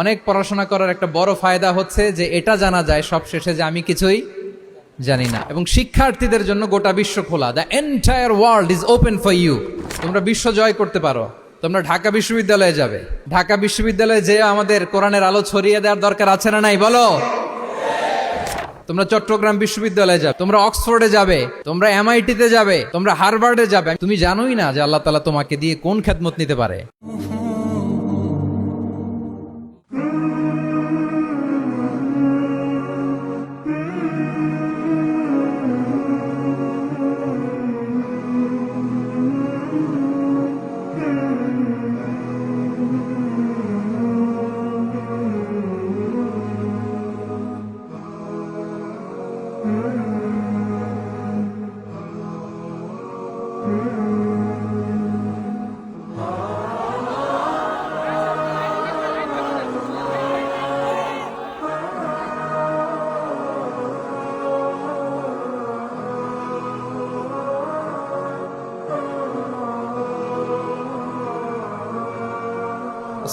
অনেক পড়াশোনা করার একটা বড় ফায়দা হচ্ছে যে এটা জানা যায় সব শেষে যে আমি কিছুই জানি না। এবং শিক্ষার্থীদের জন্য গোটা বিশ্ব খোলা, the entire world is open for you. তোমরা বিশ্ব জয় করতে পারো। তোমরা ঢাকা বিশ্ববিদ্যালয়ে যাবে, ঢাকা বিশ্ববিদ্যালয়ে যে আমাদের কোরআনের আলো ছড়িয়ে দেওয়ার দরকার আছে না নাই বলো? তোমরা চট্টগ্রাম বিশ্ববিদ্যালয়ে যাবে, তোমরা অক্সফোর্ডে যাবে, তোমরা এমআইটিতে যাবে, তোমরা হার্ভার্ডে যাবে। তুমি জানোই না যে আল্লাহ তাআলা তোমাকে দিয়ে কোন খেদমত নিতে পারে।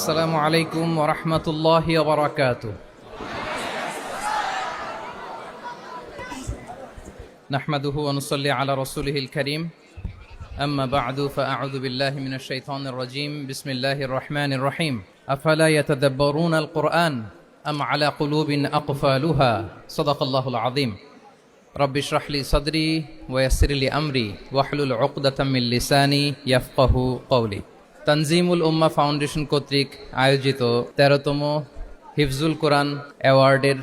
আসসালামু আলাইকুম ওয়া রাহমাতুল্লাহি ওয়া বারাকাতুহু। নাহমাদুহু ওয়া নুসাল্লি আলা রাসূলিহিল কারীম। আম্মা বা'দু ফাআউযু বিল্লাহি মিনাশ শাইতানির রাজীম। বিসমিল্লাহির রাহমানির রাহিম। আফালা ইয়াতাদাব্বারুনাল কুরআন আম আলা কুলুবিন আকফালুহা। সাদাকাল্লাহুল আযীম। রাব্বি ইশরাহ লি সাদরি ওয়া ইয়াসসির লি আমরি ওয়াহলুল উকদাতাম মিন লিসানি ইয়াফকাহু কওলি। তানজিমুল উম্মাহ ফাউন্ডেশন কর্তৃক আয়োজিত 13তম হিফজুল কোরআন অ্যাওয়ার্ডের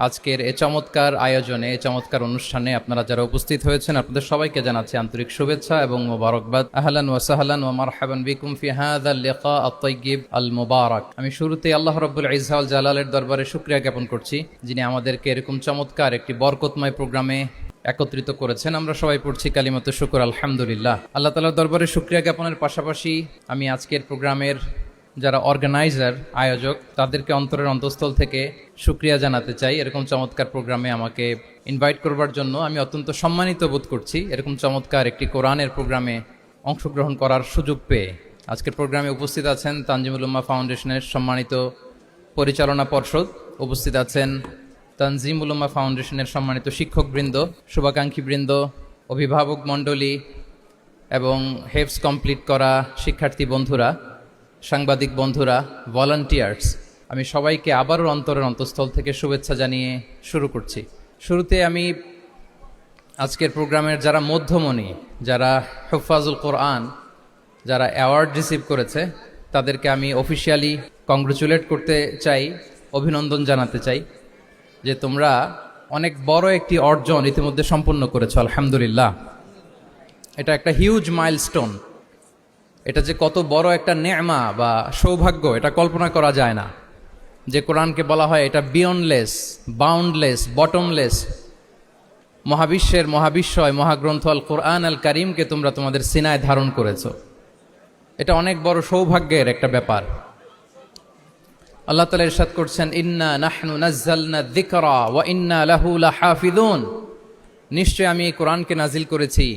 আজকের এ চমৎকার আয়োজনে, এ চমৎকার অনুষ্ঠানে আপনারা যারা উপস্থিত হয়েছেন আপনাদের সবাইকে জানাচ্ছি আন্তরিক শুভেচ্ছা এবং মোবারকবাদ। আহলান ওয়া সাহলান ওয়া মারহাবান বিকুম ফি হাযাল লিকা আত-তাইয়্যিব আল মুবারাক। আমি শুরুতেই আল্লাহ রাব্বুল ইজ্জা ওয়াল জালালের দরবারে শুকরিয়া জ্ঞাপন করছি, যিনি আমাদেরকে এরকম চমৎকার একটি বরকতময় প্রোগ্রামে একত্রিত করেছেন। আমরা সবাই পড়ছি কালিমাতু শুকর আলহামদুলিল্লাহ। আল্লাহ তাআলার দরবারে শুকরিয়া জ্ঞাপনের পাশাপাশি আমি আজকের প্রোগ্রামের যারা অর্গানাইজার, আয়োজক, তাদেরকে অন্তরের অন্তঃস্থল থেকে শুকরিয়া জানাতে চাই। এরকম চমৎকার প্রোগ্রামে আমাকে ইনভাইট করবার জন্য আমি অত্যন্ত সম্মানিত বোধ করছি। এরকম চমৎকার একটি কোরআনের প্রোগ্রামে অংশগ্রহণ করার সুযোগ পেয়ে আজকের প্রোগ্রামে উপস্থিত আছেন তানজিমুল উম্মাহ ফাউন্ডেশনের সম্মানিত পরিচালনা পর্ষদ, উপস্থিত আছেন তানজিমুল উম্মাহ ফাউন্ডেশনের সম্মানিত শিক্ষকবৃন্দ, শুভাকাঙ্ক্ষীবৃন্দ, অভিভাবক মণ্ডলী এবং হেফজ কমপ্লিট করা শিক্ষার্থী বন্ধুরা, সাংবাদিক বন্ধুরা, ভলান্টিয়ার্স, আমি সবাইকে আবারও অন্তরের অন্তঃস্থল থেকে শুভেচ্ছা জানিয়ে শুরু করছি। শুরুতে আমি আজকের প্রোগ্রামের যারা মধ্যমণি, যারা হুফাজুল কোরআন, যারা অ্যাওয়ার্ড রিসিভ করেছে তাদেরকে আমি অফিসিয়ালি কংগ্রেচুলেট করতে চাই, অভিনন্দন জানাতে চাই যে তোমরা অনেক বড় একটি অর্জন ইতিমধ্যে সম্পন্ন করেছো, আলহামদুলিল্লাহ। এটা একটা হিউজ মাইলস্টোন। এটা যে কত বড় একটা নেমা বা সৌভাগ্য এটা কল্পনা করা যায় না। যে কোরআনকে বলা হয় এটা বিয়ন্ডলেস, বাউন্ডলেস, বটমলেস, মহাবিশ্বের মহাবিশ্বয় মহাগ্রন্থ আল কোরআন আল কারিমকে তোমরা তোমাদের সিনায় ধারণ করেছো। এটা অনেক বড় সৌভাগ্যের একটা ব্যাপার। আল্লাহ তাআলা ইরশাদ করছেন, ইন্না নাহনু নাযালনা যিকরা ওয়া ইন্না লাহু লাহাফিযুন। নিশ্চয় আমি এই কোরআনকে নাজিল করেছি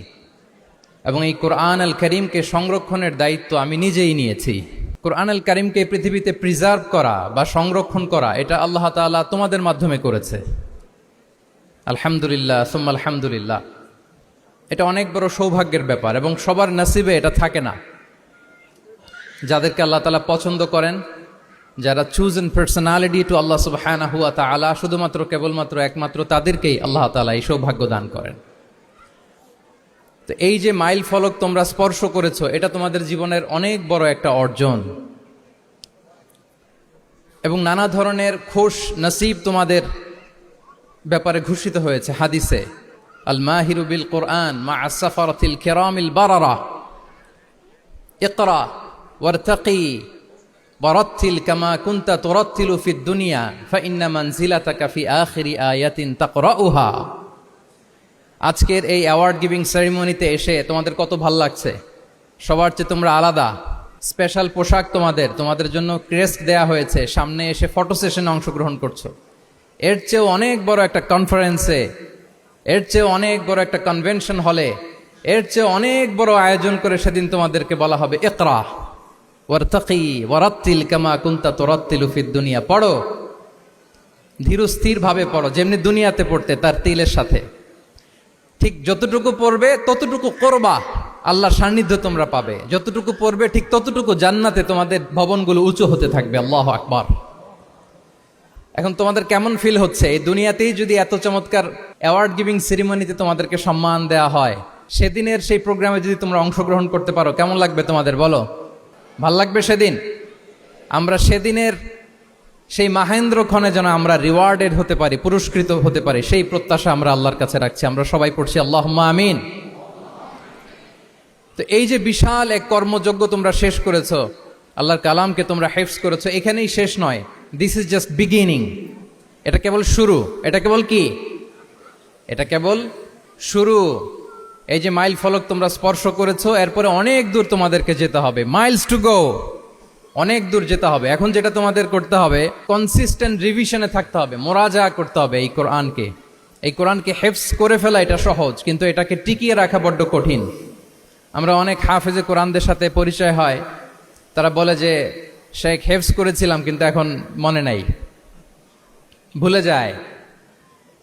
এবং এই কোরআন আল কারীমকে সংরক্ষণের দায়িত্ব আমি নিজেই নিয়েছি। কোরআন আল কারীমকে এই পৃথিবীতে প্রিজার্ভ করা বা সংরক্ষণ করা এটা আল্লাহ তাআলা তোমাদের মাধ্যমে করেছে। আলহামদুলিল্লাহ সুম্মা আলহামদুলিল্লাহ। এটা অনেক বড় সৌভাগ্যের ব্যাপার এবং সবার নসিবে এটা থাকে না। যাদেরকে আল্লাহ তাআলা পছন্দ করেন, যারা চুজেন পার্সোনালিটি টু আল্লাহ সুবহানাহু ওয়া তাআলা, শুধুমাত্র কেবলমাত্র একমাত্র তাদেরকেই আল্লাহ তাআলা এই সৌভাগ্য দান করেন। তো এই যে মাইল ফলক তোমরা স্পর্শ করেছো, এটা তোমাদের জীবনের অনেক বড় একটা অর্জন এবং নানা ধরনের খুশ নসিব তোমাদের ব্যাপারে ঘোষিত হয়েছে হাদিসে। আল মাহিরু বিল কোরআন মা আসসাফারাতিল কিরামিল বারারা ইকরা ওয়ারতাকি ওয়ারাত্তিল কামা কুনতা তুরাত্তিলু ফিদ দুনিয়া ফাইন্না মানজিলাতাকা ফি আখিরি আয়াতিন তাকরাউহা। আজকের এই অ্যাওয়ার্ড গিভিং সেরিমনিতে এসে তোমাদের কত ভালো লাগছে। সবার চেয়ে তোমরা আলাদা, স্পেশাল পোশাক তোমাদের জন্য ক্রেস্ট দেয়া হয়েছে, সামনে এসে ফটো সেশনে অংশগ্রহণ করছো। এর চেয়েও অনেক বড় একটা কনফারেন্সে, এর চেয়ে অনেক বড় একটা কনভেনশন হলে, এর চেয়ে অনেক বড় আয়োজন করে সেদিন তোমাদেরকে বলা হবে ইকরা, ওয়ারতাকি ওয়ারাত্তিল কামা কুনতা তুরাত্তিলু ফিদ দুনিয়া, পড়ো ধীর স্থির ভাবে পড়ো, যেমনি দুনিয়াতে পড়তে তার তিলের সাথে। ঠিক যতটুকু পড়বে ততটুকু করবা, আল্লাহর সান্নিধ্য তোমরা পাবে। যতটুকু পড়বে ঠিক ততটুকু জান্নাতে তোমাদের ভবনগুলো উঁচু হতে থাকবে। আল্লাহু আকবার। এখন তোমাদের কেমন ফিল হচ্ছে? এই দুনিয়াতেই যদি এত চমৎকার অ্যাওয়ার্ড গিভিং সেরিমনিতে তোমাদেরকে সম্মান দেওয়া হয়, সেদিনের সেই প্রোগ্রামে যদি তোমরা অংশগ্রহণ করতে পারো, কেমন লাগবে তোমাদের বলো? ভাল লাগবে সেদিন? আমরা সেদিনের সেই মাহেন্দ্র ক্ষণে যেন আমরা রিওয়ার্ডেড হতে পারি, পুরস্কৃত হতে পারি, সেই প্রত্যাশা আমরা আল্লাহর কাছে রাখছি। আমরা সবাই পড়ছি আল্লাহুম্মা আমিন। তো এই যে বিশাল এক কর্মযজ্ঞ তোমরা শেষ করেছো, আল্লাহর কালামকে তোমরা হেফজ করেছো, এখানেই শেষ নয়। This is just beginning. এটা কেবল শুরু। এটা কেবল কি? এটা কেবল শুরু। এই যে মাইল ফলক তোমরা স্পর্শ করেছো, এরপরে অনেক দূর তোমাদেরকে যেতে হবে। মাইলস টু গো, অনেক দূর যেতে হবে। এখন যেটা তোমাদের করতে হবে, কনসিস্টেন্ট রিভিশনে থাকতে হবে, মোরাজা করতে হবে এই কোরআনকে। এই কোরআনকে হেফজ করে ফেলা এটা সহজ, কিন্তু এটাকে টিকিয়ে রাখা বড্ড কঠিন। আমরা অনেক হাফেজে কোরআনদের সাথে পরিচয় হয়, তারা বলে যে শেখ হেফজ করেছিলাম কিন্তু এখন মনে নাই, ভুলে যায়।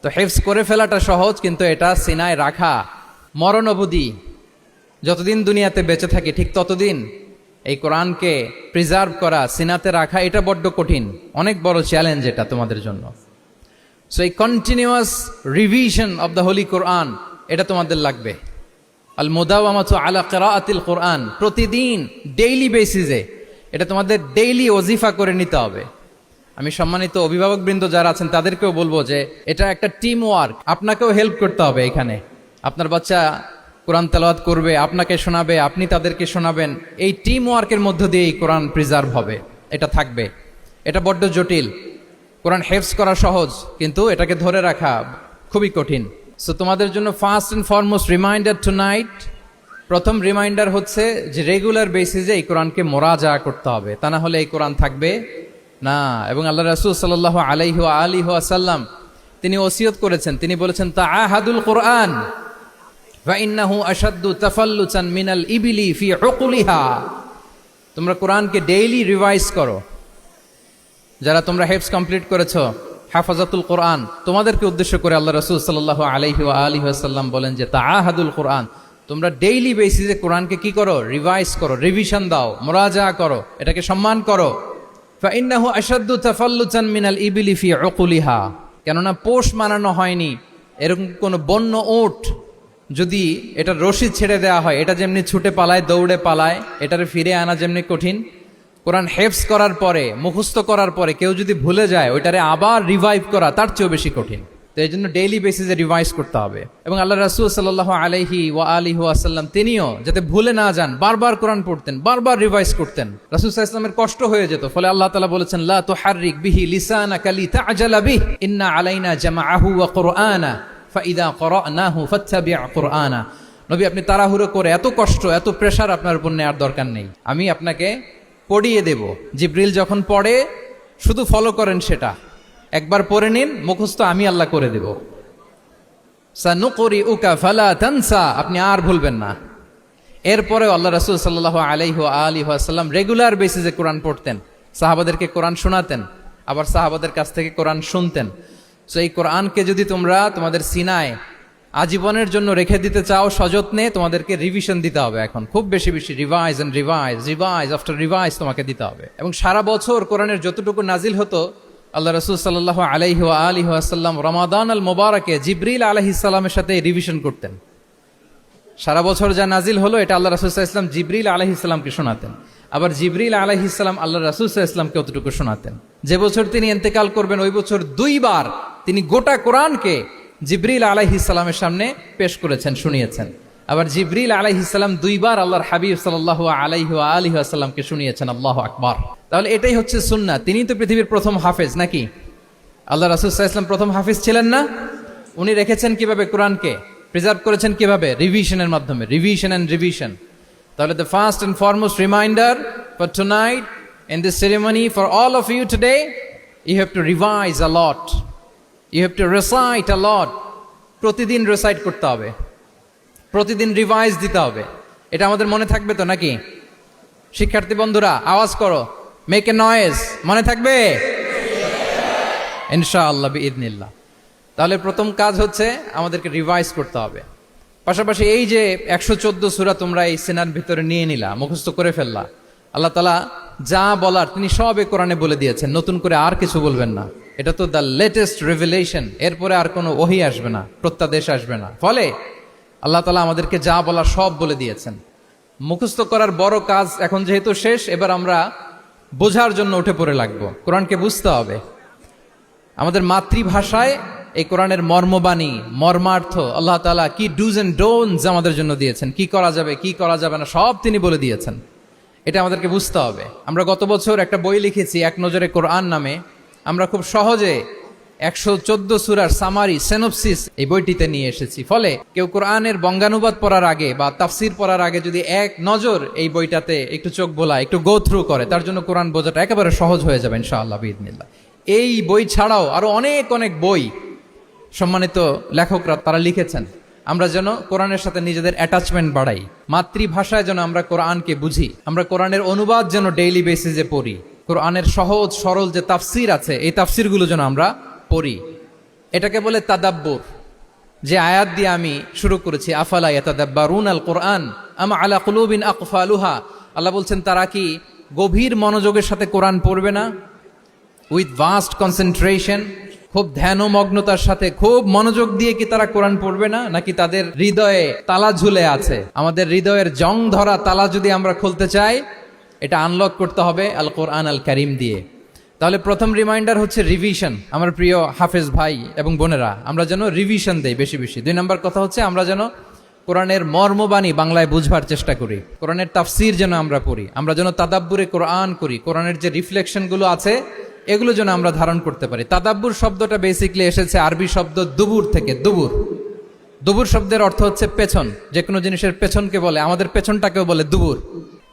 তো হেফজ করে ফেলাটা সহজ, কিন্তু এটা সিনায় রাখা মরণ অবধি, যতদিন দুনিয়াতে বেঁচে থাকি ঠিক ততদিন এই কোরআনকে প্রিজার্ভ করা, সিনাতে রাখা, এটা বড্ড কঠিন, অনেক বড় চ্যালেঞ্জ এটা তোমাদের জন্য। সো এই continuous revision of the holy Quran, এটা তোমাদের লাগবে। আল মুদাওয়ামাতু আলা কিরাআতিল কোরআন, প্রতিদিন ডেইলি বেসিসে এটা তোমাদের ডেইলি ওজিফা করে নিতে হবে। আমি সম্মানিত অভিভাবকবৃন্দ যারা আছেন তাদেরকেও বলবো যে এটা একটা টিম ওয়ার্ক, আপনাকেও হেল্প করতে হবে এখানে। আপনার বাচ্চা কোরআন তেলাওয়াত করবে, আপনাকে শোনাবে, আপনি তাদেরকে শোনাবেন। এই টিম ওয়ার্কের মধ্য দিয়ে এই কোরআন প্রিজার্ভ হবে, এটা থাকবে। এটা বড্ড জটিল। কোরআন হেফজ করা সহজ, কিন্তু এটাকে ধরে রাখা খুবই কঠিন। সো তোমাদের জন্য first and foremost reminder tonight, প্রথম রিমাইন্ডার হচ্ছে যে রেগুলার বেসিসে এই কোরআনকে মোরাজা করতে হবে, তা না হলে এই কোরআন থাকবে না। এবং আল্লাহ রাসূল সাল্লাল্লাহু আলাইহি ওয়া আলিহি ওয়াসাল্লাম তিনি ওসিয়ত করেছেন, তিনি বলেছেন তাআহাদুল কোরআন ফা ইন্নাহু আশাদ্দু তাফাল্লুতান মিনাল ইবিলি ফি উকুলিহা। তোমরা কোরআনকে ডেইলি রিভাইজ করো। যারা তোমরা হেফজ কমপ্লিট করেছো, হাফাজাতুল কোরআন, তোমাদেরকে উদ্দেশ্য করে আল্লাহ রাসূল সাল্লাল্লাহু আলাইহি ওয়া আলিহি ওয়াসাল্লাম বলেন যে তাআহাদুল কোরআন, তোমরা ডেইলি বেসিসে কোরআনকে কি করো? রিভাইজ করো, রিভিশন দাও, মুরাজা করো, এটাকে সম্মান করো। ফা ইন্নাহু আশাদ্দু তাফাল্লুতান মিনাল ইবিলি ফি উকুলিহা, কেননা পোষ মানানো হয়নি এরকম কোন বন্য উট যদি এটা রশি ছেড়ে দেওয়া হয়, এটা যেমনি ছুটে পালায়, দৌড়ে পালায়, এটারে ফিরে আনা যেমনি কঠিন, কোরআন হেফজ করার পরে, মুখস্থ করার পরে কেউ যদি ভুলে যায়, ওইটারে আবার রিভাইভ করা তার চেয়েও বেশি কঠিন। তো এই জন্য ডেইলি বেসিসে রিভাইজ করতে হবে। এবং আল্লাহ রাসূল সাল্লাল্লাহু আলাইহি ওয়া আলিহি ওয়াসাল্লাম তিনিও যাতে ভুলে না যান, বারবার কোরআন পড়তেন, বারবার রিভাইজ করতেন। রাসূল সাল্লাল্লাহু আলাইহি ওয়াসাল্লামের কষ্ট হয়ে যেত, ফলে আল্লাহ তাআলা বলেছেন লা তুহাররিক বিহি লিসানাকা লিতা'জালা বিহি ইন্না আলাইনা জামাআহু ওয়া কুরআনা ফাইদা ক্বরানাহু ফাত্তাবি' কুরআনা। নবী, আপনি তাড়াহুড়ো করে, এত কষ্ট, এত প্রেশার আপনার উপর নেওয়ার দরকার নেই, আমি আপনাকে পড়িয়ে দেব। জিবরিল যখন পড়ে শুধু ফলো করেন, সেটা একবার পড়ে নিন, মুখস্থ আমি আল্লাহ করে দেব। সানুকরিউকা ফালা তানসা, আপনি আর ভুলবেন না। এরপরে আল্লাহ রাসূল সাল্লাল্লাহু আলাইহি ওয়া আলিহি ওয়াসাল্লাম রেগুলার বেসিসে কোরআন পড়তেন, সাহাবাদেরকে কোরআন শোনাতেন, আবার সাহাবাদের কাছ থেকে কোরআন শুনতেন। সো এই কোরআনকে যদি তোমরা তোমাদের সিনায় আজীবনের জন্য রেখে দিতে চাও সযত্নে, তোমাদেরকে রিভিশন দিতে হবে। এখন খুব বেশি বেশি revise and revise, revise after revise তোমাকে দিতে হবে। এবং সারা বছর কোরআনের যতটুকু নাজিল হতো, আল্লাহ রাসূল সাল্লাল্লাহু আলাইহি ওয়া আলিহি ওয়াসাল্লাম রমাদান আল মুবারাকে জিবরিল আলাইহিস সালামের সাথে রিভিশন করতেন। সারা বছর যা নাজিল হলো, এটা আল্লাহ রাসূল সাল্লাল্লাহু আলাইহি ওয়াসাল্লাম জিবরিল আলাইহিস সালামকে শোনাতেন, আবার জিবরিল আলাইহিস সালাম আল্লাহ রাসূল সাল্লাল্লাহু আলাইহি ওয়াসাল্লামকে অতটুকু শোনাতেন। যে বছর তিনি ইন্তেকাল করবেন, ওই বছর দুইবার তিনি গোটা কোরআনকে জিবরিল আলাইহিস সালামের সামনে পেশ করেছেন, শুনিয়েছেন। আবার জিবরিল আলাইহিস সালাম দুইবার আল্লাহর হাবিব সাল্লাল্লাহু আলাইহি ওয়া আলিহি ওয়াসাল্লামকে শুনিয়েছেন। আল্লাহু আকবার। তাহলে এটাই হচ্ছে সুন্নাহ। তিনি তো পৃথিবীর প্রথম হাফেজ নাকি? আল্লাহ রাসূল সাল্লাল্লাহু আলাইহি ওয়াসাল্লাম প্রথম হাফেজ ছিলেন না? উনি রেখেছেন কিভাবে কোরআনকে? প্রিজার্ভ করেছেন কিভাবে? রিভিশনের মাধ্যমে, রিভিশন এন্ড রিভিশন। তাহলে the first and foremost reminder for tonight in this ceremony for all of you today, you have to revise a lot, you have to recite a lot. প্রতিদিন recite করতে হবে, প্রতিদিন revise দিতে হবে। এটা আমাদের মনে থাকবে তো নাকি? শিক্ষার্থী বন্ধুরা আওয়াজ করো, মেক এ নয়েজ, মনে থাকবে ইনশাআল্লাহ বিইذনিল্লাহ। তাহলে প্রথম কাজ হচ্ছে আমাদেরকে রিভাইজ করতে হবে। পাশাপাশি এই যে 114 সূরা তোমরা এই সিনার ভিতরে নিয়ে নিলা, মুখস্থ করে ফেললা, আল্লাহ তাআলা যা বলার তিনি সব এই কোরআনে বলে দিয়েছেন, নতুন করে আর কিছু বলবেন না। এটা তো দ্য লেটেস্ট রিভিলেশন, এরপরে আর কোনো ওহী আসবে না, প্রত্যাদেশ আসবে না। ফলে আল্লাহ তাআলা আমাদেরকে যা বলার সব বলে দিয়েছেন। মুখস্থ করার বড় কাজ এখন যেহেতু শেষ, এবার আমরা বোঝার জন্য উঠে পড়ে লাগবো। কোরআনকে বুঝতে হবে আমাদের মাতৃভাষায়। এই কোরআনের মর্মবাণী, মর্মার্থ, আল্লাহ তাআলা কি ডুজ এন্ড ডোন্টস আমাদের জন্য দিয়েছেন, কি করা যাবে কি করা যাবে না সব তিনি বলে দিয়েছেন। এটা আমাদেরকে বুঝতে হবে। আমরা গত বছর একটা বই লিখেছি এক নজরে কোরআন নামে। আমরা খুব সহজে 114 সূরার সামারি, সিনপসিস এই বইটিতে নিয়ে এসেছি। ফলে কেউ কোরআনের বঙ্গানুবাদ পড়ার আগে বা তাফসির পড়ার আগে যদি এক নজর এই বইটাতে একটু চোখ বোলায়, একটু গো থ্রু করে, তার জন্য কোরআন বোঝাটা একেবারে সহজ হয়ে যাবে ইনশাআল্লাহ বিইذনিল্লাহ। এই বই ছাড়াও আরো অনেক অনেক বই সম্মানিত লেখকরা তারা লিখেছেন। আমরা যেন কোরআনের সাথে নিজেদের অ্যাটাচমেন্ট বাড়াই, মাতৃভাষায় যেন আমরা কোরআনকে বুঝি, আমরা কোরআনের অনুবাদ যেন ডেইলি বেসিসে পড়ি, কোরআনের সহজ সরল যে তাফসির আছে এই তাফসিরগুলো যেন আমরা পড়ি। এটাকে বলে তাদাব্বুর। যে আয়াত দিয়ে আমি শুরু করেছি, আফালা ইয়াতাদাব্বারুনাল কোরআন আম আলা কুলুবিন আকফালুহা, আল্লাহ বলছেন তারা কি গভীর মনোযোগের সাথে কোরআন পড়বে না, উইথ ভাস্ট কনসেন্ট্রেশন, খুব ধ্যানমগ্নতার সাথে খুব মনোযোগ দিয়ে কি তারা কোরআন পড়বে না, নাকি তাদের হৃদয়ে তালা ঝুলে আছে? আমাদের হৃদয়ের জং ধরা তালা যদি আমরা খুলতে চাই, এটা আনলক করতে হবে আল কোরআন আল কারীম দিয়ে। তাহলে প্রথম রিমাইন্ডার হচ্ছে রিভিশন। আমার প্রিয় হাফেজ ভাই এবং বোনেরা, আমরা যেন রিভিশন দেই বেশি বেশি। 2 নম্বর কথা হচ্ছে আমরা যেন কোরআনের মর্মবাণী বাংলায় বুঝবার চেষ্টা করি, কোরআনের তাফসির যেন আমরা পড়ি, আমরা যেন তাদাব্বুরে কোরআন করি, কোরআনের যে রিফ্লেকশনগুলো আছে এগুলো যেন আমরা ধারণ করতে পারি। তাদাব্বুর শব্দটা বেসিক্যালি এসেছে আরবি শব্দ দুবুর থেকে। দুবুর, দুবুর শব্দের অর্থ হচ্ছে পেছন, যে কোনো জিনিসের পেছনকে বলে, আমাদের পেছনটাকেও বলে দুবুর।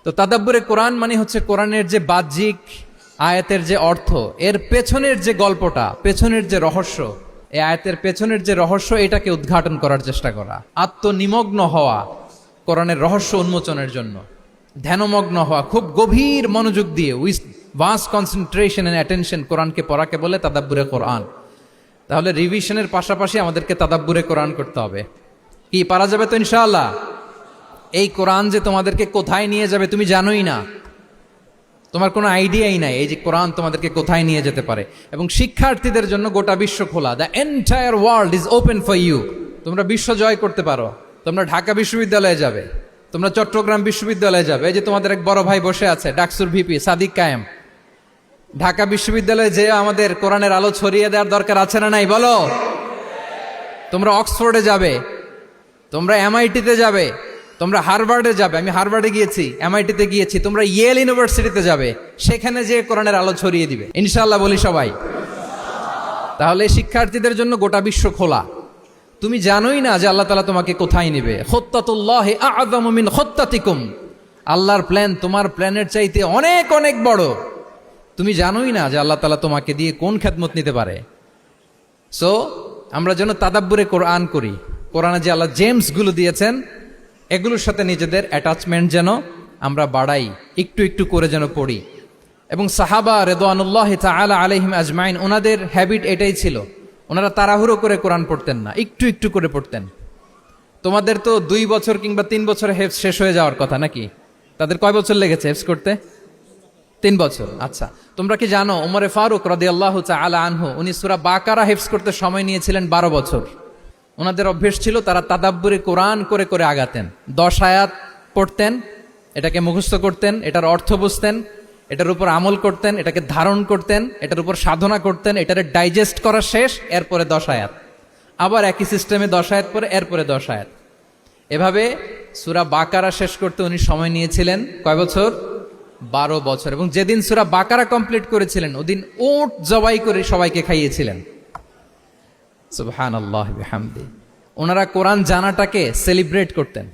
তো তাদাব্বুরে কোরআন মানে হচ্ছে কোরআনের যে বাহ্যিক আয়াতের যে অর্থ, এর পেছনের যে গল্পটা, পেছনের যে রহস্য, এই আয়াতের পেছনের যে রহস্য, এটাকে উদ্ঘাটন করার চেষ্টা করা, আত্মনিমগ্ন হওয়া কোরআনের রহস্য উন্মোচনের জন্য, ধ্যানমগ্ন হওয়া, খুব গভীর মনোযোগ দিয়ে with vast concentration and attention কোরআনকে পড়াকে বলে তাদাব্বুরে কোরআন। তাহলে রিভিশনের পাশাপাশি আমাদেরকে তাদাব্বুরে কোরআন করতে হবে। কি পারা যাবে তো ইনশাআল্লাহ? এই কোরআন যে তোমাদেরকে কোথায় নিয়ে যাবে তুমি জানোই না, তোমার কোনো আইডিয়াই নাই এই যে কোরআন তোমাদেরকে কোথায় নিয়ে যেতে পারে। এবং শিক্ষার্থীদের জন্য গোটা বিশ্ব খোলা, the entire world is open for you. তোমরা বিশ্ব জয় করতে পারো, তোমরা ঢাকা বিশ্ববিদ্যালয়ে যাবে, তোমরা চট্টগ্রাম বিশ্ববিদ্যালয়ে যাবে। এই যে তোমাদের এক বড় ভাই বসে আছে, ডাকসুর ভিপি সাদিক কায়েম, ঢাকা বিশ্ববিদ্যালয়ে যে আমাদের কোরআনের আলো ছড়িয়ে দেওয়ার দরকার আছে না নাই বলো? তোমরা অক্সফোর্ডে যাবে, তোমরা এমআইটিতে যাবে, তোমরা হার্ভার্ডে যাবে, আমি হার্ভার্ডে গিয়েছি, এমআইটিতে গিয়েছি, তোমরা ইয়েল ইউনিভার্সিটিতে যাবে, সেখানে যে কোরআনের আলো ছড়িয়ে দিবে ইনশাআল্লাহ বলি সবাই। তাহলে শিক্ষার্থীদের জন্য গোটা বিশ্ব খোলা। তুমি জানোই না যে আল্লাহ তাআলা তোমাকে কোথায় নেবে। খুত্তাতুল্লাহি আ'যামু মিন খুত্তাতিকুম, আল্লাহর প্ল্যান তোমার প্ল্যানের চাইতে অনেক অনেক বড়। তুমি জানোই না যে আল্লাহ তাআলা তোমাকে দিয়ে কোন খেদমত নিতে পারে। সো আমরা যেন তাদাব্বুরে কোরআন করি, কোরআনে যে আল্লাহ জেমসগুলো দিয়েছেন এগুলোর সাথে নিজেদের অ্যাটাচমেন্ট যেন আমরা বাড়াই, একটু একটু করে যেন পড়ি। এবং সাহাবা রিদওয়ানুল্লাহি তাআলা আলাইহিম আজমাইন, ওনাদের হ্যাবিট এটাই ছিল, ওনারা তাড়াহুড়ো করে কোরআন পড়তেন না, একটু একটু করে পড়তেন। তোমাদের তো 2 বছর কিংবা 3 বছরে হেফজ শেষ হয়ে যাওয়ার কথা নাকি? তাদের কয় বছর লেগেছে হেফজ করতে? 3 বছর। আচ্ছা, তোমরা কি জানো ওমরে ফারুক রাদিয়াল্লাহু তাআলা আনহু উনি সূরা বাকারা হেফজ করতে সময় নিয়েছিলেন 12 বছর। ওনাদের অভ্যেস ছিল তারা তাদাব্বুরে কোরআন করে করে আগাতেন। 10 আয়াত পড়তেন, এটাকে মুখস্থ করতেন, এটার অর্থ বুঝতেন, এটার উপর আমল করতেন, এটাকে ধারণ করতেন, এটার উপর সাধনা করতেন, এটারে ডাইজেস্ট করা শেষ, এরপরে 10 আয়াত, আবার একই সিস্টেমে 10 আয়াত পরে এরপরে 10 আয়াত। এভাবে সূরা বাকারা শেষ করতে উনি সময় নিয়েছিলেন কয় বছর? 12 বছর। এবং যেদিন সূরা বাকারা কমপ্লিট করেছিলেন ওদিন উট জবাই করে সবাইকে খাইয়েছিলেন। সুবহানাল্লাহ বিহামদি। ওনারা কোরআন জানাটাকে সেলিব্রেট করতেন।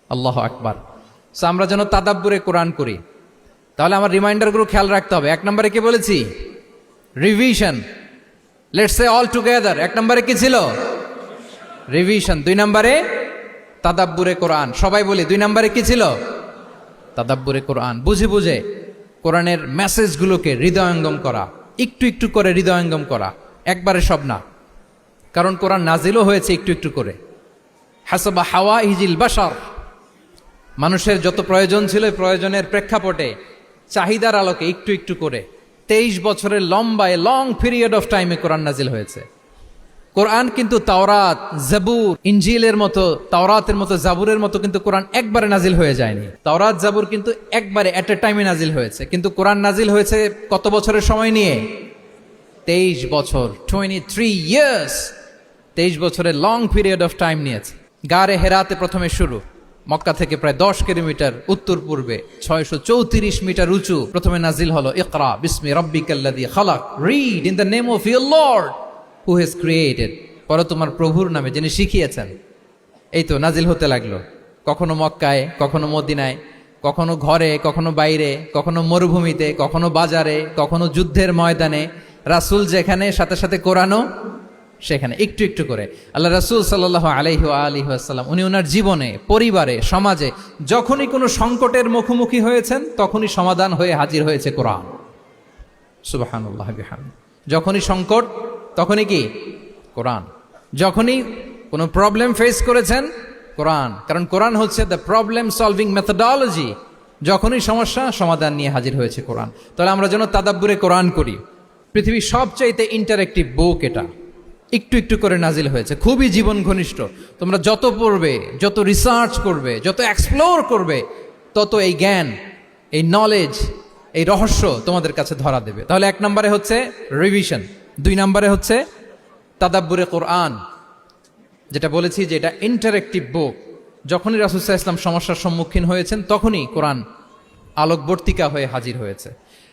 আল্লাহু আকবার। সো আমরা যেন তাদাব্বুরে কোরআন করি। তাহলে আমার রিমাইন্ডারগুলো খেয়াল রাখতে হবে। 1 নম্বরে কি বলেছি? Revision. Let's say all together. 1 নম্বরে কি ছিল? রিভিশন। 2 নম্বরে তাদাব্বুরে কোরআন। সবাই বলি 2 নম্বরে কি ছিল? তাদাব্বুরে কোরআন, বুঝে বুঝে কোরআনের মেসেজগুলোকে হৃদয়ঙ্গম করা, একটু একটু করে হৃদয়ঙ্গম করা, একবারে সব না। কারণ কোরআন নাজিলও হয়েছে একটু একটু করে। হাসাবা হাওয়াইজিল বাশার, মানুষের যত প্রয়োজন ছিল প্রয়োজনের প্রেক্ষাপটে চাহিদার আলোকে একটু একটু করে 23 বছরের লং পিরিয়ড অফ টাইমে কোরআন নাজিল হয়েছে। কোরআন কিন্তু তাওরাত, জাবুর, ইনজিলের মতো, তাওরাতের মতো, জাবুরের মতো কিন্তু কোরআন একবারে নাজিল হয়ে যায়নি। তাওরাত, জাবুর কিন্তু একবারে এট এ টাইমে নাজিল হয়েছে, কিন্তু কোরআন নাজিল হয়েছে কত বছরের সময় নিয়ে? 23 বছর, 23 ইয়ার্স। 23 বছরের লং পিরিয়ড অফ টাইম নিয়েছে। গারে হেরাতে প্রথমে শুরু, মক্কা থেকে প্রায় 10 কিলোমিটার উত্তর পূর্বে 634 মিটার উঁচু প্রথমে নাজিল হলো ইকরা বিসমি রাব্বিকাল্লাযী খালাক, read in the name of your lord who has created, পড়ো তোমার প্রভুর নামে যিনি শিখিয়েছেন। এই তো নাজিল হতে লাগলো, কখনো মক্কায়, কখনো মদিনায়, কখনো ঘরে, কখনো বাইরে, কখনো মরুভূমিতে, কখনো বাজারে, কখনো যুদ্ধের ময়দানে। রাসূল যেখানে, সাথে সাথে কোরআনও সেখানে, একটু একটু করে। আল্লাহ রাসূল সাল্লাল্লাহু আলাইহি ওয়া আলিহি ওয়াসাল্লাম উনি ওনার জীবনে, পরিবারে, সমাজে যখনই কোনো সংকটের মুখোমুখি হয়েছেন তখনই সমাধান হয়ে হাজির হয়েছে কোরআন। সুবহানাল্লাহ বিহামদিহি। যখনই সংকট তখনই কি? কোরআন। যখনই কোনো প্রবলেম ফেস করেছেন, কোরআন। কারণ কোরআন হচ্ছে দ্য প্রবলেম সলভিং মেথোডোলজি। যখনই সমস্যা, সমাধান নিয়ে হাজির হয়েছে কোরআন। তাহলে আমরা যেন তাদাব্বুরে কোরআন করি। পৃথিবীর সবচাইতে ইন্টারেক্টিভ বুক এটা, একটু একটু করে নাজিল হয়েছে, খুবই জীবন ঘনিষ্ঠ। তোমরা যত পড়বে, যত রিসার্চ করবে, যত এক্সপ্লোর করবে, তত এই জ্ঞান, এই নলেজ, এই রহস্য তোমাদের কাছে ধরা দেবে। তাহলে 1 নম্বরে হচ্ছে রিভিশন, 2 নম্বরে হচ্ছে তাদাব্বুরে কোরআন, যেটা বলেছি যে এটা ইন্টারেক্টিভ বুক। যখনই রাসূল সাল্লাল্লাহু আলাইহি ওয়াসাল্লাম সমস্যার সম্মুখীন হয়েছেন তখনই কোরআন আলোকবর্তিকা হয়ে হাজির হয়েছে।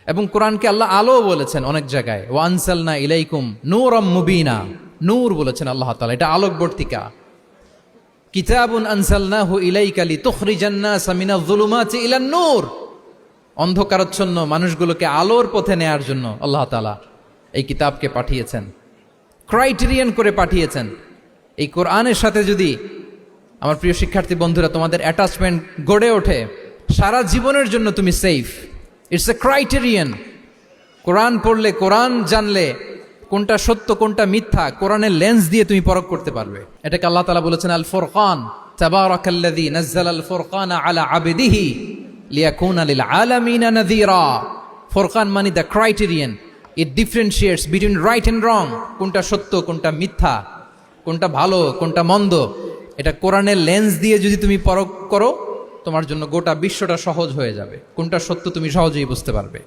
এবং কোরআনকে আল্লাহ আলো বলেছেন অনেক জায়গায়, ওয়া আনসালনা ইলাইকুম নূরাম মুবিনা, নূর বলেছেন আল্লাহ তাআলা, এটা আলোকবর্তিকা। কিতাবুন আনসালনাহু ইলাইকা লিতুখরিজান নাসা মিনাজ যুলুমাতি ইলান নূর, অন্ধকারাচ্ছন্ন মানুষগুলোকে আলোর পথে নেয়ার জন্য আল্লাহ তাআলা এই কিতাবকে পাঠিয়েছেন, ক্রাইটেরিয়ান করে পাঠিয়েছেন। এই কোরআনের সাথে যদি আমার প্রিয় শিক্ষার্থী বন্ধুরা তোমাদের অ্যাটাচমেন্ট গড়ে ওঠে, সারা জীবনের জন্য তুমি safe. It's a criterion. Quran পড়লে, কোরআন জানলে কোনটা সত্য কোনটা মিথ্যা কোরআনের লেন্স দিয়ে তুমি পরখ করতে পারবে। এটাকে আল্লাহ তাআলা বলেছেন আল ফুরকান, তাবারাকাল্লাযী নাযালাল ফুরকানা আলা আবদিহি লিয়াকুনা লিল আলামিনা নাযীরা। ফুরকান মানে the criterion, it differentiates between right and wrong, কোনটা সত্য কোনটা মিথ্যা, কোনটা ভালো কোনটা মন্দ। এটা কোরআনের লেন্স দিয়ে যদি তুমি পরখ করো, তোমার জন্য গোটা বিশ্বটা সহজ হয়ে যাবে, কোনটা সত্য তুমি সহজেই বুঝতে পারবে।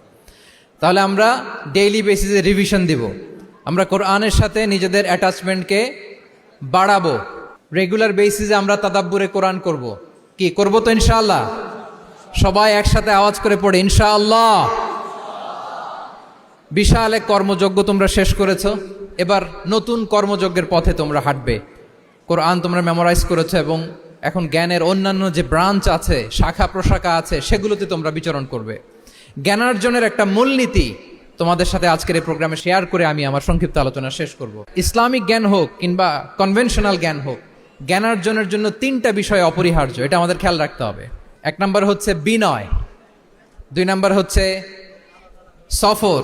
তাহলে আমরা ডেইলি বেসিসে রিভিশন দিব, আমরা কোরআনের সাথে নিজেদের অ্যাটাচমেন্টকে বাড়াবো। রেগুলার বেসিসে আমরা তাদাব্বুরে কোরআন করব। কি করব? তো ইনশাআল্লাহ সবাই একসাথে আওয়াজ করে পড়ে ইনশাআল্লাহ। বিশাল এক কর্মযজ্ঞ তোমরা শেষ করেছো, এবার নতুন কর্মযজ্ঞের পথে তোমরা হাঁটবে। কোরআন তোমরা মেমোরাইজ করেছো এবং এখন জ্ঞানের অন্যান্য যে ব্রাঞ্চ আছে, শাখা প্রশাখা আছে, সেগুলোতে তোমরা বিচরণ করবে। জ্ঞানার্জনের একটা মূলনীতি তোমাদের সাথে আজকের এই প্রোগ্রামে শেয়ার করে আমি আমার সংক্ষিপ্ত আলোচনা শেষ করব। ইসলামিক জ্ঞান হোক কিংবা কনভেনশনাল জ্ঞান হোক, জ্ঞানার্জনের জন্য 3টা বিষয় অপরিহার্য, এটা আমাদের খেয়াল রাখতে হবে। 1 নম্বর হচ্ছে বিনয়, 2 নম্বর হচ্ছে সফর,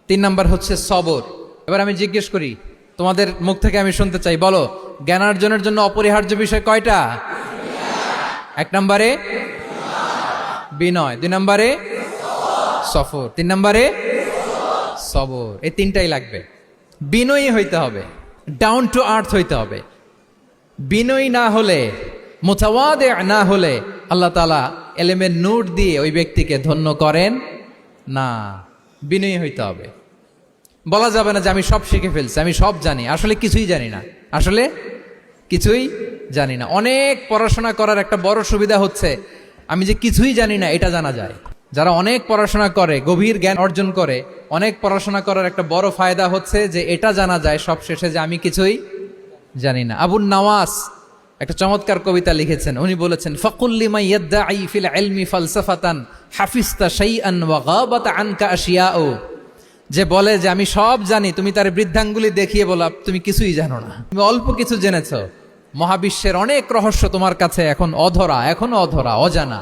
3 নম্বর হচ্ছে সবর। এবার আমি জিজ্ঞেস করি, তোমাদের মুখ থেকে আমি শুনতে চাই, বলো জ্ঞানার্জনের জন্য অপরিহার্য বিষয় কয়টা? 1 নম্বরে বিনয়, 2 নম্বরে সফর, 3 নম্বরে সবর। এই 3টাই লাগবে। বিনয়ী হইতে হবে, ডাউন টু আর্থ হইতে হবে। বিনয়ী না হলে, মুতাওয়াদি না হলে আল্লাহ তাআলা এলেমের নূর দিয়ে ওই ব্যক্তিকে ধন্য করেন না। বিনয়ী হইতে হবে। বলা যাবে না যে আমি সব শিখে ফেলছি, আমি সব জানি, আসলে কিছুই জানি না, আসলে কিছুই জানি না। অনেক পড়াশোনা করার একটা বড় সুবিধা হচ্ছে আমি যে কিছুই জানি না এটা জানা যায়। যারা অনেক পড়াশোনা করে, গভীর জ্ঞান অর্জন করে, অনেক পড়াশোনা করার একটা বড় ফায়দা হচ্ছে যে এটা জানা যায় সব শেষে যে আমি কিছুই জানি না। আবুন নওয়াস একটা চমৎকার কবিতা লিখেছেন, উনি বলেছেন ফাকুল লিমান ইয়াদঈ ফিল ইলমি ফালসাফাতান হাফিজতা শাইআন ওয়া গাবাত আনকা আশিয়াউ। যে বলে যে আমি সব জানি, তুমি তার বৃদ্ধাঙ্গুলি দেখিয়ে বলা তুমি কিছুই জানো না, তুমি অল্প কিছু জেনেছো। মহাবিশ্বের অনেক রহস্য তোমার কাছে এখন অধরা, এখনো অধরা, অজানা।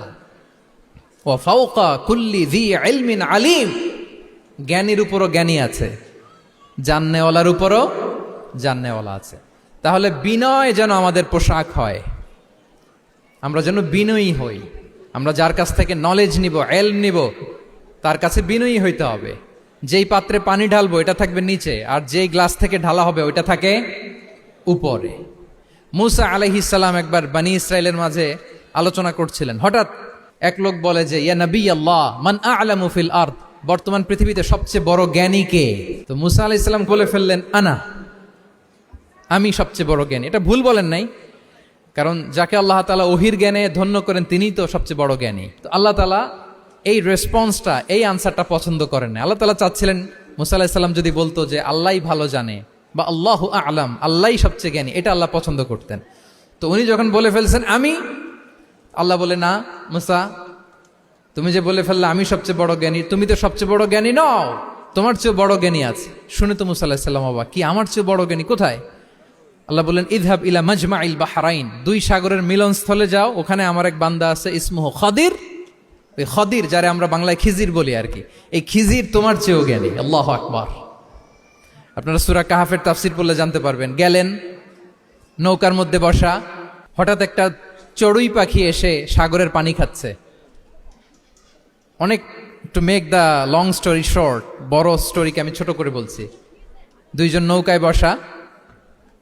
ওয়া ফাওকা কুল্লি যী ইলমিন আলিম, জ্ঞানীর উপরও জ্ঞানী আছে, জাননেওয়ালার উপরও জাননেওয়ালা আছে। তাহলে বিনয় যেন আমাদের পোশাক হয়, আমরা যেন বিনয়ী হই। আমরা যার কাছ থেকে নলেজ নিব, এলম নিব, তার কাছে বিনয়ী হইতে হবে। যেই পাত্রে পানি ঢালবো এটা থাকবে নিচে, আর যেই গ্লাস থেকে ঢালা হবে ওইটা থাকে উপরে। মুসা আলাইহিস সালাম একবার বনি ইসরাইলের মাঝে আলোচনা করছিলেন, হঠাৎ এক লোক বলে যে ইয়া নবী আল্লাহ মান আ'লামু ফিল আরদ, বর্তমান পৃথিবীতে সবচেয়ে বড় জ্ঞানী কে? তো মুসা আলাইহিস সালাম বলে ফেললেন আনা, আমি সবচেয়ে বড় জ্ঞানী। এটা ভুল বলেন নাই, কারণ যাকে আল্লাহ তাআলা ওহির জ্ঞানে ধন্য করেন তিনিই তো সবচেয়ে বড় জ্ঞানী। তো আল্লাহ তাআলা এই রেসপন্সটা, এই আনসারটা পছন্দ করেন না। আল্লাহ তাআলা চাচ্ছিলেন মুসা আলাইহিস সালাম যদি বলতো যে আল্লাহই ভালো জানে বা আল্লাহু আ'লাম, আল্লাহই সবচেয়ে জ্ঞানী, এটা আল্লাহ পছন্দ করতেন। তো উনি যখন বলে ফেলছেন আমি, আল্লাহ বলে না মুসা, তুমি যে বলে ফেললে আমি সবচেয়ে বড় জ্ঞানী, তুমি তো সবচেয়ে বড় জ্ঞানী নও, তোমার চেয়ে বড় জ্ঞানী আছে। শুনে তো মুসা আলাইহিস সালাম অবাক, কি আমার চেয়ে বড় জ্ঞানী কোথায়? আল্লাহ বললেন ইযহাব ইলা মাজমাইল বাহরাইন, দুই সাগরের মিলনস্থলে যাও, ওখানে আমার এক বান্দা আছে ইসমুহু খাদির। ওই খাদির, যারে আমরা বাংলায় খিজির বলি আর কি, এই খিজির তোমার চেয়েও জ্ঞানী। আল্লাহু আকবার। আপনারা সূরা কাহাফের তাফসীর পড়লে জানতে পারবেন। গেলেন, নৌকার মধ্যে বসা, হঠাৎ একটা চড়ুই পাখি এসে সাগরের পানি খাচ্ছে। অনেক, to make the long story short, বড় স্টোরিকে আমি ছোট করে বলছি। দুইজন নৌকায় বসা,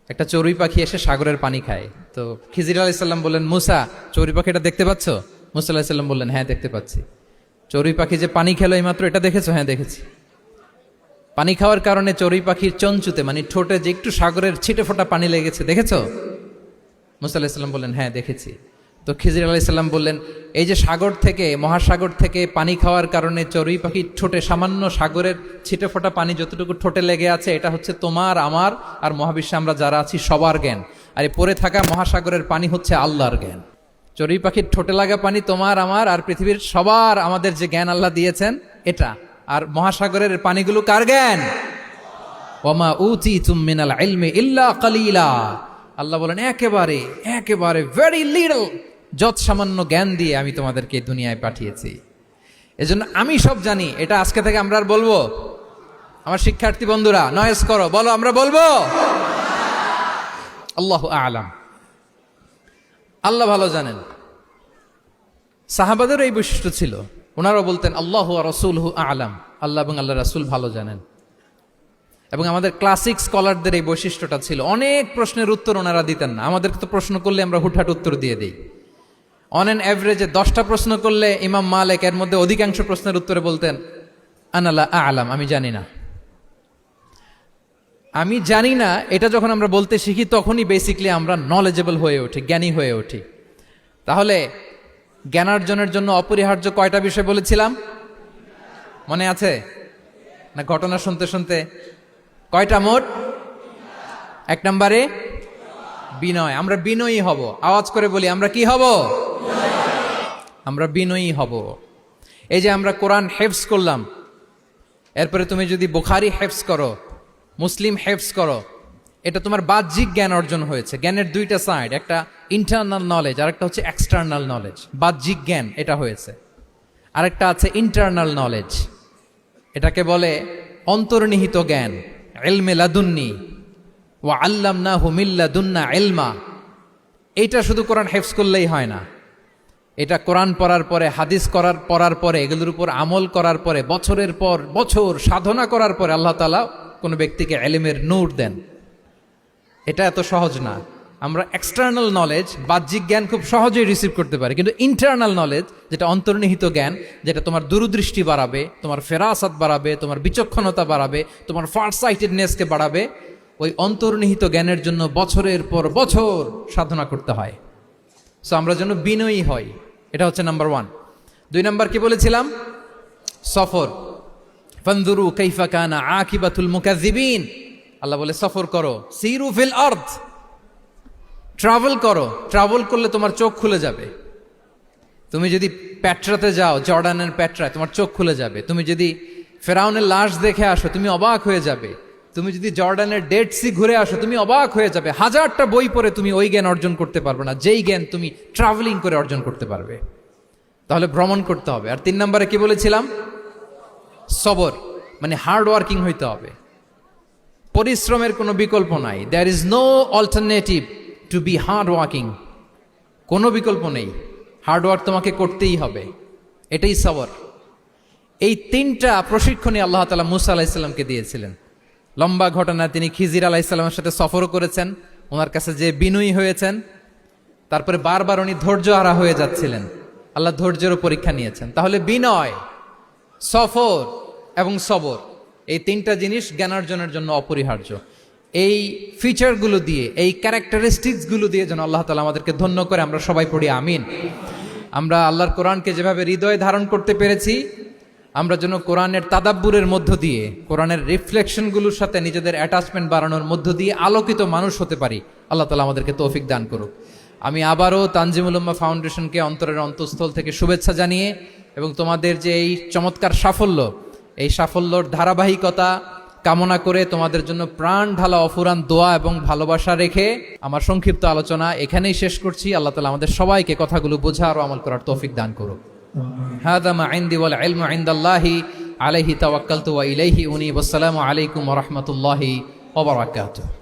একটা চড়ুই পাখি এসে সাগরের পানি খায়। তো খিজির আলাইহিস সালাম বললেন মুসা, চড়ুই পাখিটা দেখতে পাচ্ছ? মুসা আলাইহিস সালাম বললেন হ্যাঁ দেখতে পাচ্ছি। চড়ুই পাখি যে পানি খেলো এইমাত্র, এটা দেখেছো? হ্যাঁ দেখেছি। পানি খাওয়ার কারণে চড়ুই পাখির চঞ্চুতে, মানে ঠোঁটে যে একটু সাগরের ছিটে ফোটা পানি লেগেছে, দেখেছো? মুসা আলাইহিস সালাম বললেন হ্যাঁ দেখেছি। তো খিজির আলাইহিস সালাম বললেন এই যে সাগর থেকে, মহাসাগর থেকে পানি খাওয়ার কারণে চড়ুই পাখির ঠোঁটে সামান্য সাগরের ছিটে ফোটা পানি যতটুকু ঠোঁটে লেগে আছে, এটা হচ্ছে তোমার, আমার আর মহাবিশ্বে আমরা যারা আছি সবার জ্ঞান। আর এই পড়ে থাকা মহাসাগরের পানি হচ্ছে আল্লাহর জ্ঞান। চড়ুই পাখির ঠোঁটে লাগা পানি তোমার, আমার আর পৃথিবীর সবার, আমাদের যে জ্ঞান আল্লাহ দিয়েছেন এটা। আর মহাসাগরের পানিগুলো কার জ্ঞান? ওয়ামা উতীতুম মিনাল ইলমি ইল্লা কালিলা। আল্লাহ বলেন একেবারে একেবারে ভেরি লিটল, যত সামান্য জ্ঞান দিয়ে আমি তোমাদেরকে দুনিয়ায় পাঠিয়েছি। এজন্য আমি সব জানি, এটা আজকে থেকে আমরা আর বলবো? আমার শিক্ষার্থী বন্ধুরা নয়েজ করো, বলো আমরা বলবো আল্লাহু আ'লাম। আল্লাহ ভালো জানেন। সাহাবাদের এই বৈশিষ্ট্য ছিল, ওনারাও বলতেন আল্লাহু ওয়া রাসূলুহু আ'লাম, আল্লাহ এবং আল্লাহ রাসূল ভালো জানেন। এবং আমাদের ক্লাসিক স্কলারদের এই বৈশিষ্ট্যটা ছিল, অনেক প্রশ্নের উত্তর ওনারা দিতেন না। আমাদেরকে তো প্রশ্ন করলে আমরা হুটহাট উত্তর দিয়ে দিই। অন অ্যান অ্যাভারেজে 10টা প্রশ্ন করলে ইমাম মালিক এর মধ্যে অধিকাংশ প্রশ্নের উত্তরে বলতেন আনা লা আ'লাম, আমি জানি না। আমি জানি না এটা যখন আমরা বলতে শিখি, তখনই বেসিক্যালি আমরা নলেজেবল হয়ে উঠি, জ্ঞানী হয়ে উঠি। তাহলে জ্ঞানার্জনের জন্য অপরিহার্য কয়টা বিষয় বলেছিলাম, মনে আছে না? ঘটনা শুনতে শুনতে কয়টা মোট? 1 নম্বরে বিনয়। আমরা বিনয়ী হব। আওয়াজ করে বলি আমরা কি হব? আমরা বিনয়ী হব। এই যে আমরা কোরআন হেফজ করলাম, এরপরে তুমি যদি বুখারী হেফজ করো, মুসলিম হেফজ করো, এটা তোমার বাহ্যিক জ্ঞান অর্জন হয়েছে। জ্ঞানের দুইটা সাইড, একটা ইন্টারনাল নলেজ আর একটা হচ্ছে এক্সটার্নাল নলেজ। বাহ্যিক জ্ঞান এটা হয়েছে, আরেকটা আছে ইন্টারনাল নলেজ, এটাকে বলে অন্তর্নিহিত জ্ঞান। ইলমে লাদুন্নি ওয়া আল্লামনাহু মিন লাদুন্না ইলমা। এইটা শুধু কোরআন হেফজ করলেই হয় না, এটা কোরআন পড়ার পরে, হাদিস পড়ার পরে, এগুলোর উপর আমল করার পরে, বছরের পর বছর সাধনা করার পরে আল্লাহ তাআলা কোনো ব্যক্তিকে ইলমের নূর দেন। এটা এত সহজ না। আমরা এক্সটার্নাল নলেজ, বাহ্যিক জ্ঞান খুব সহজেই রিসিভ করতে পারি, কিন্তু ইন্টারনাল নলেজ, যেটা অন্তর্নিহিত জ্ঞান, যেটা তোমার দূরদৃষ্টি বাড়াবে, তোমার ফেরাসাত বাড়াবে, তোমার বিচক্ষণতা বাড়াবে, তোমার ফারসাইটেডনেসকে বাড়াবে, ওই অন্তর্নিহিত জ্ঞানের জন্য বছরের পর বছর সাধনা করতে হয়। সো আমরা যেন বিনয়ী হই, এটা হচ্ছে নাম্বার 1। 2 নাম্বার কি বলেছিলাম? সফর। ফানজুরু কাইফা কানা আকিবাতুল মুকাজ্জিবিন। আল্লাহ বলে সফর করো, সিরু ফিল আরদ, ট্রাভেল করো। ট্রাভেল করলে তোমার চোখ খুলে যাবে। তুমি যদি পেট্রাতে যাও, জর্ডানের পেট্রায়, তোমার চোখ খুলে যাবে। তুমি যদি ফেরাউনের লাশ দেখে আসো, তুমি অবাক হয়ে যাবে। তুমি যদি জর্ডানের ডেড সি ঘুরে আসো, তুমি অবাক হয়ে যাবে। 1000টা বই পড়ে তুমি ওই জ্ঞান অর্জন করতে পারবে না, যেই জ্ঞান তুমি ট্রাভেলিং করে অর্জন করতে পারবে। তাহলে ভ্রমণ করতে হবে। আর 3 নম্বরে কি বলেছিলাম? সবর, মানে হার্ড ওয়ার্কিং হইতে হবে। পরিশ্রমের কোনো বিকল্প নাই। There is no alternative to be hard working. কোনো বিকল্প নেই, হার্ড ওয়ার্ক তোমাকে করতেই হবে, এটাই সবর। এই 3টা প্রশিক্ষণই আল্লাহ তাআলা মুসা আলাইহিসসালামকে দিয়েছিলেন। লম্বা ঘটনা, তিনি খিজির আলাইহিসসালামের সাথে সফরও করেছেন, ওনার কাছে যে বিনয়ী হয়েছেন, তারপরে বারবার উনি ধৈর্যহারা হয়ে যাচ্ছিলেন, আল্লাহ ধৈর্যেরও পরীক্ষা নিয়েছেন। তাহলে বিনয়, সফর এবং সবর, এই 3টা জিনিস জ্ঞানার্জনের জন্য অপরিহার্য। এই ফিচারগুলো দিয়ে, এই ক্যারেক্টারিস্টিক্সগুলো দিয়ে যেন আল্লাহ তাআলা আমাদেরকে ধন্য করে। আমরা সবাই পড়ি আমিন। আমরা আল্লাহর কোরআনকে যেভাবে হৃদয়ে ধারণ করতে পেরেছি, আমরা যেন কোরআনের তাদাব্বুরের মধ্য দিয়ে, কোরআনের রিফ্লেকশনগুলোর সাথে নিজেদের অ্যাটাচমেন্ট বাড়ানোর মধ্য দিয়ে আলোকিত মানুষ হতে পারি। আল্লাহ তাআলা আমাদেরকে তৌফিক দান করুক। আমি আবারও তানজিমুল উম্মাহ ফাউন্ডেশনকে অন্তরের অন্তঃস্থল থেকে শুভেচ্ছা জানিয়ে, এবং তোমাদের যে এই চমৎকার সাফল্য, এই সাফল্যর ধারাবাহিকতা কামনা করে তোমাদের জন্য প্রাণ ঢালা অফুরান দোয়া এবং ভালোবাসা রেখে আমার সংক্ষিপ্ত আলোচনা এখানেই শেষ করছি। আল্লাহ তাআলা আমাদের সবাইকে কথাগুলো বোঝার ও আমল করার তৌফিক দান করুক। হাযা মা ইনদি ওয়াল ইলমু ইনদাল্লাহি আলাইহি তাওয়াক্কালতু ওয়া ইলাইহি উনীব। আসসালামু আলাইকুম ওয়া রাহমাতুল্লাহি ওয়া বারাকাতুহু।